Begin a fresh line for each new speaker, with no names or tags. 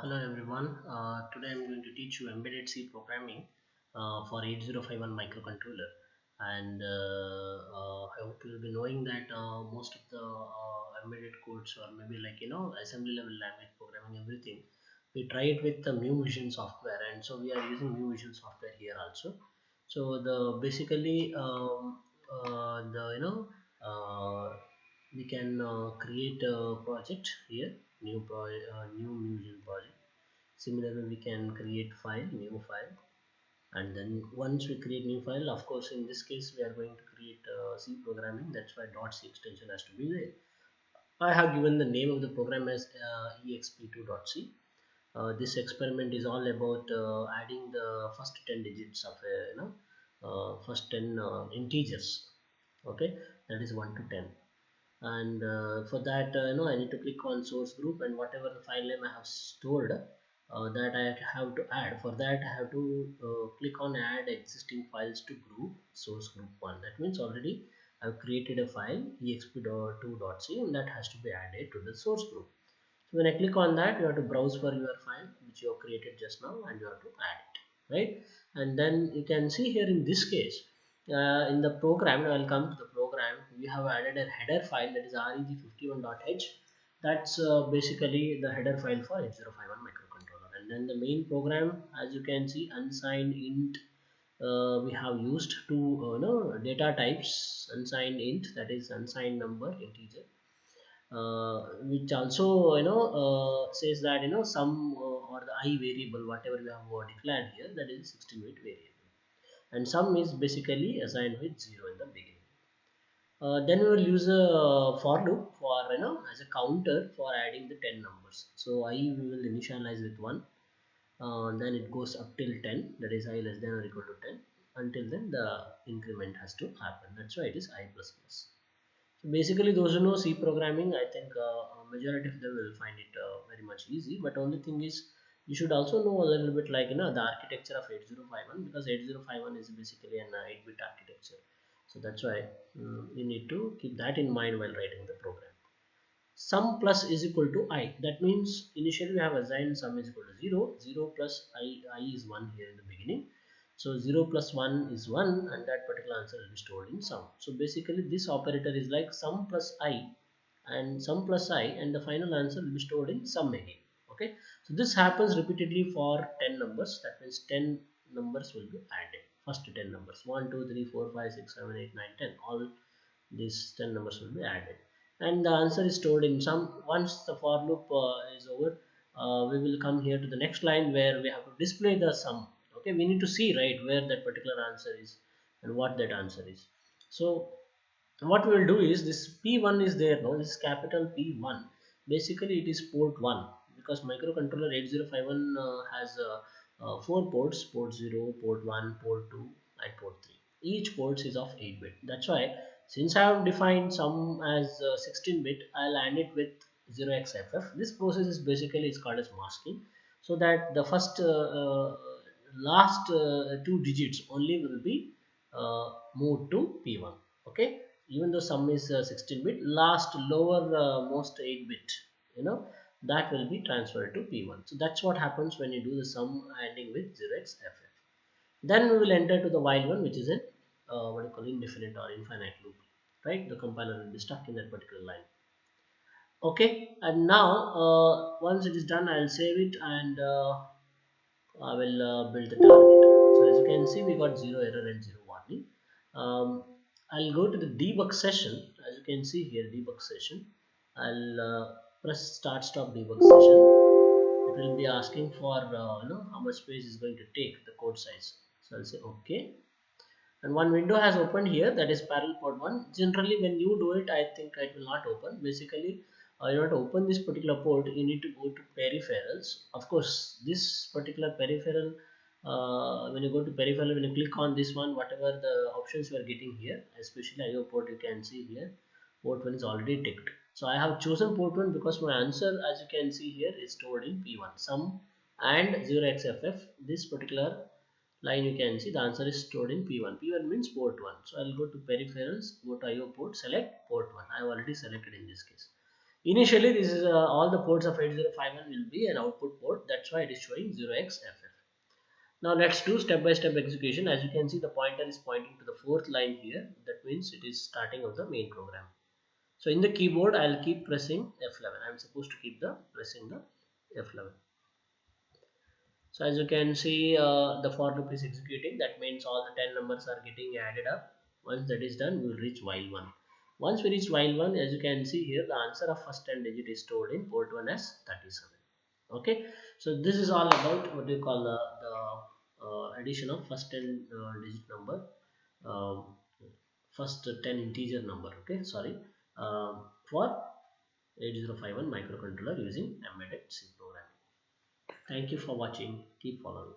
Hello everyone. Today I'm going to teach you embedded C programming for 8051 microcontroller, and I hope you'll be knowing that most of the embedded codes, or maybe like assembly level language programming, everything we try it with the Mu Vision software, and so we are using Mu Vision software here also. So the basically the we can create a project here, new Mu Vision project. Similarly, we can create file, new file, and then once we create new file, of course, in this case, we are going to create C programming. That's why .c extension has to be there. I have given the name of the program as exp2.c. This experiment is all about adding the first 10 digits of first 10 integers. Okay, that is 1 to 10, and for that I need to click on source group, and whatever the file name I have stored, that I have to add. For that I have to click on add existing files to group, source group 1. That means already I've created a file exp2.c, and that has to be added to the source group. So when I click on that, you have to browse for your file which you have created just now, and you have to add it, right? And then you can see here in this case, in the program, now I'll come to the program. We have added a header file, that is reg51.h. That's basically the header file for 8051 microcontroller. And then the main program, as you can see, unsigned int, we have used to data types. Unsigned int, that is unsigned number, integer, which also says that some or the I variable, whatever we have declared here, that is 16-bit variable, and sum is basically assigned with 0 in the beginning. Then we will use a for loop for as a counter for adding the 10 numbers. So I we will initialize with 1, then it goes up till 10, that is I less than or equal to 10. Until then the increment has to happen. That's why it is I plus plus. So basically, those who know C programming, I think majority of them will find it very much easy. But only thing is, you should also know a little bit like the architecture of 8051, because 8051 is basically an 8-bit architecture. So that's why you need to keep that in mind while writing the program. Sum plus is equal to I. That means initially we have assigned sum is equal to 0. 0 plus I is 1 here in the beginning. So 0 plus 1 is 1, and that particular answer will be stored in sum. So basically this operator is like sum plus I, and sum plus I, and the final answer will be stored in sum again. Okay. So this happens repeatedly for 10 numbers. That means 10 numbers will be added. First 10 numbers, 1, 2, 3, 4, 5, 6, 7, 8, 9, 10. All these 10 numbers will be added, and the answer is stored in sum. Once the for loop is over, we will come here to the next line where we have to display the sum. Okay, we need to see, right, where that particular answer is and what that answer is. So what we will do is, this P1 is there now, this capital P1, basically it is port 1, because microcontroller 8051 has 4 ports: port 0, port 1, port 2, and port 3. Each port is of 8-bit. That's why, since I have defined sum as 16-bit, I'll add it with 0xFF. This process is basically, it's called as masking, so that the first last 2 digits only will be moved to P1. Okay, even though sum is 16-bit, last lower most 8-bit, that will be transferred to P1. So that's what happens when you do the sum ending with 0xFF. Then we will enter to the while one, which is in what you call indefinite or infinite loop, right? The compiler will be stuck in that particular line. Okay, and now once it is done, I'll save it, and I will build the target. So as you can see, we got 0 error and 0 warning. I'll go to the debug session. As you can see here, debug session. I'll press start stop debug session. It will be asking for how much space is going to take the code size. So I'll say okay, and one window has opened here, that is parallel port 1. Generally when you do it, I think it will not open. Basically, in order to open this particular port, you need to go to peripherals. Of course, this particular peripheral, when you go to peripheral, when you click on this one, whatever the options you are getting here, especially IO port, you can see here port 1 is already ticked. So I have chosen port 1 because my answer, as you can see here, is stored in P1, sum and 0xFF. This particular line, you can see the answer is stored in P1. P1 means port 1. So I'll go to peripherals, go to IO port, select port 1. I have already selected in this case. Initially, this is all the ports of 8051 will be an output port. That's why it is showing 0xFF. Now let's do step-by-step execution. As you can see, the pointer is pointing to the fourth line here. That means it is starting of the main program. So in the keyboard, I'll keep pressing F11. I'm supposed to keep the pressing the F11. So as you can see, the for loop is executing. That means all the 10 numbers are getting added up. Once that is done, we will reach while 1. Once we reach while 1, as you can see here, the answer of first 10 digit is stored in port 1 as 37. Okay, so this is all about what you call the addition of first 10 digit number, um, first 10 integer number. Okay, sorry, for 8051 microcontroller using embedded C programming. Thank you for watching. Keep following.